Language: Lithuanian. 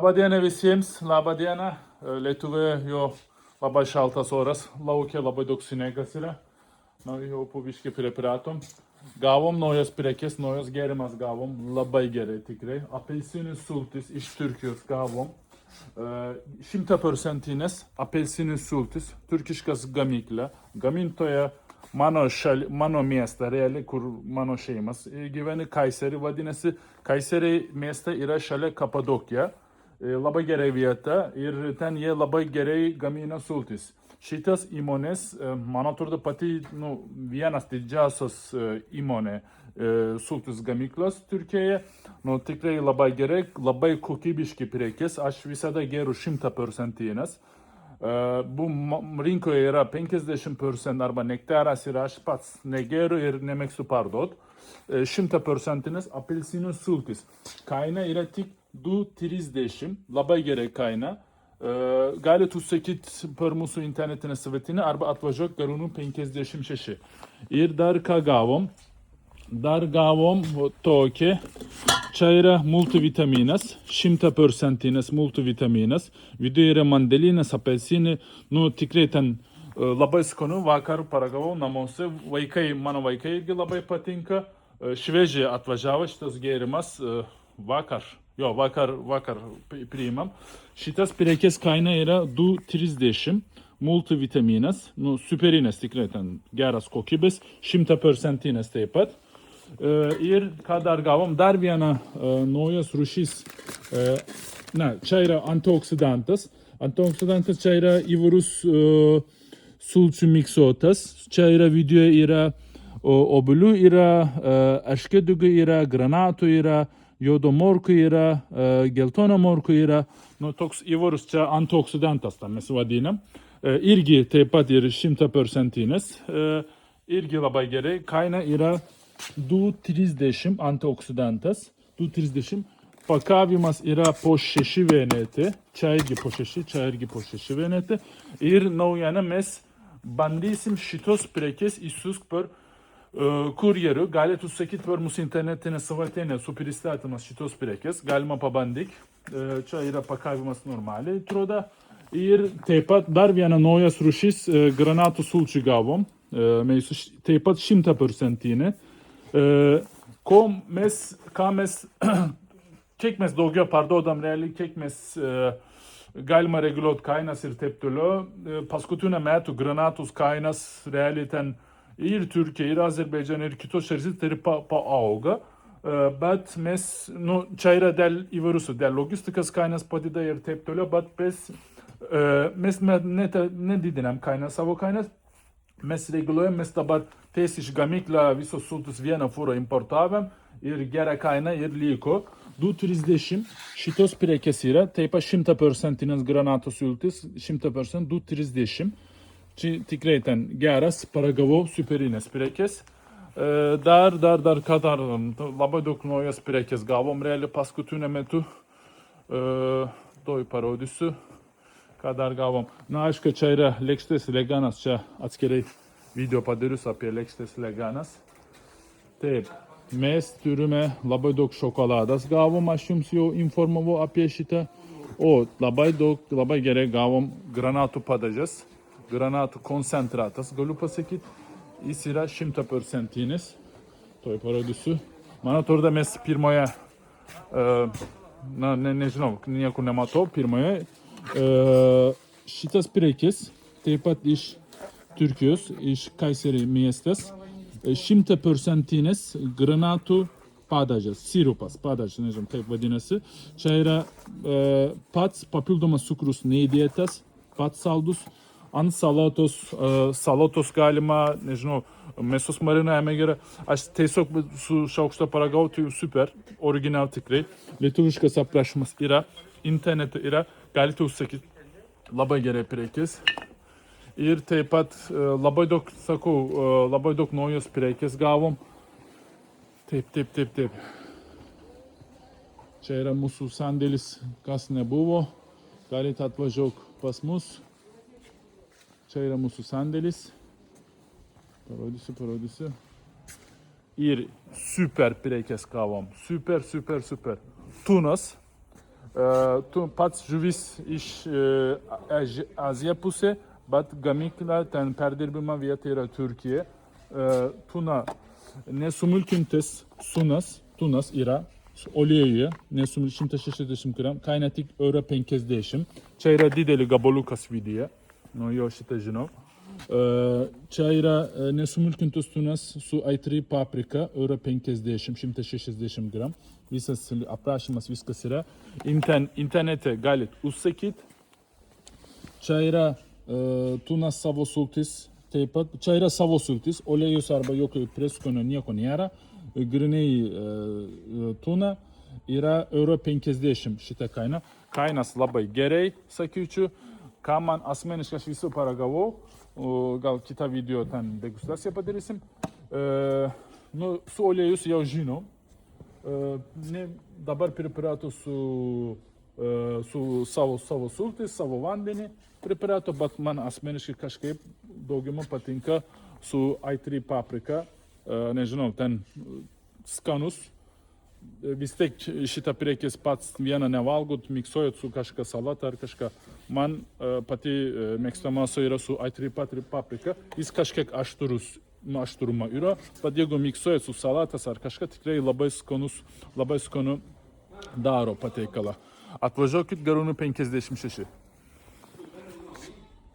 Labą dieną visiems, labą dieną. Lietuvoje jau labai šaltas oras, laukia labai daug sniegas yra. Na, jau puviškai pripratom. Gavom naujas prekes, naujas gėrimas gavom, labai gerai tikrai. Apelsinų sultis iš Turkijos gavom. 100% apelsinų sultis, turkiškas gamykla. Gamintoja mano miestą, realiai, kur mano šeimas gyvena, Kayseri vadinasi. Kayseri miestai yra šalia Kapadokija. Labai gerai vieta ir ten jie labai gerai gamina sultis. Šitas įmonės, man atrodo, pati vienas didžiausias įmonė sultis gamyklos Turkijoje. Tikrai labai gerai, labai kokybiški prekės, aš visada geriu 100%. Rinkoje yra 50% arba nektaras ir aš pats negeriu ir nemėgstu parduoti. 100% apelsinų sultis. Kaina yra tik 2,30, labai gerai kaina. Galite užsakyti per mūsų internetinę svetainę arba atvažiuoti Garūnų 56. Ir dar ką gavom? Dar gavom tokį. Čia yra multivitaminas, 100% multivitaminas. Viduje yra mandelinas, apelsinai. Tikrai ten labai skanu, vakar paragavau namuose. Mano vaikai irgi labai patinka. Šviežiai atvažiavo šitas gėrimas vakar. Vakar priimam. Šitas prekės kaina yra 2,30. Multivitaminas, superinis tikrai ten geras kokybės, 100% taip pat. Ir ką dar gavom, dar vieną naujas rūšis. Čia yra antioksidantas. Antioksidantas čia yra įvairūs sulčių miksuotas. Čia yra viduje yra obuolių yra, erškėtžuvių yra, granatų yra, juodo morkų yra, geltono morkų yra, toks įvairus čia antioksidantas, tam mes vadinam. Irgi taip pat ir 100%, irgi labai gerai, kaina yra 2,30 antioksidantas, 2,30, pakavimas yra po 6 vienetai, čia irgi po 6, čia irgi po 6 vienetai. Ir naujieną mes bandysim šitos prekės įsiųsti per kurjeriu, galite užsakyti per mūsų internetinę svetainę su pristatymas šitos prekės, galima pabandyti. Čia yra pakavimas normaliai, atrodo. Ir taip pat dar viena naujas rūšis granatų sulčių gavom, mes taip pat 100%. Kiek mes daugiau parduodam realiai, kiek mes galima reguliuoti kainas ir taip toliau. Paskutinę metų granatus kainas realiai ten ir Turkija, ir Azerbaidžan, ir kitos šalis tai paauga, bet mes, čia yra dėl įvairių, dėl logistikos kainas padida ir taip toliau, bet mes nedidinam kainas, savo kainas, mes reguliuojam, mes dabar tiesiai iš gamyklą visos sultus vieną fūrą importavom ir gerą kainą ir liko 2,30, šitos prekės yra, taip pat 100% granatų sultis, 100% 2,30. Čia tikrai ten geras, paragavau, superinės prekės. Dar, ką dar, labai daug naujas prekės gavom realiai paskutiniu metu. Toj parodysiu, ką dar gavom. Aišku, čia yra lėkštės leganas, čia atskirai video padarysiu apie lėkštės leganas. Taip, mes turime labai daug šokoladas gavom, aš jums jau informavau apie šitą. O, labai gerai gavom granatų padažas. Granatų koncentratas, galiu pasakyti, jis yra 100%. Toj parodysiu. Man atrodo, mes pirmoje, nežinau, niekur nematau, pirmoje. Šitas prekės, taip pat iš Turkijos, iš Kayseri miestas, 100% granatų padažas, sirupas, padažas, nežinau, taip vadinasi. Čia yra pats papildomas cukrus neįdėtas, pats saldus. Ant salatos galima, nežinau, mėsos marinuojame gerai. Aš tiesiog su šaukšto paragauti jau super, original tikrai. Lietuviškas aprašymas yra, internetu yra, galite užsakyti. Labai gerai prekės. Ir taip pat labai daug naujos prekės gavom. Taip. Čia yra mūsų sandėlis, kas nebuvo. Galite atvažiuoti pas mus. Čia yra mūsų sandėlis. Parodysiu. Ir super prekės gavom. Super. Tunas. Tu pats žuvis iš Azija pusė, bet gamykla ten perdirbimo vieta yra Turkija. Tuna nesumulkintas tunas yra oliejuje, nesumulkintas 160 gram, kaina tik €50. Čia yra didelį gabaliukas viduje, nuo jo šitą žinau. Čia yra nesumulkintas tunas su aitri paprika, €50, 160 gram. Visas aprašymas, viskas yra. Internete galit užsakyti. Čia yra tunas savo sultis. Taip pat čia yra savo sultis, oliejus arba jokio prieskonio nieko nėra. Grinai tuna yra €50 šitą kainą. Kainas labai gerai, sakyčiau. Ką man asmeniškai aš visų paragavau, gal kitą video ten degustaciją padarysim. Su oliejus jau žinau. Dabar pripratau su savo sultis, savo vandenį pripratau, bet man asmeniškai kažkaip daugiau patinka su aitri paprika. Nežinau, ten skanus. Vis tiek šitą prekės pats vieną nevalgot, miksuojat su kažką salatą ar kažką. Man pati mėgstamiausia yra su aitri paprika. Jis kažkiek aštrumo yra, bet jeigu miksuojat su salatas ar kažką, tikrai labai skanu daro pateikalą. Atvažiuokit Garuonų 56.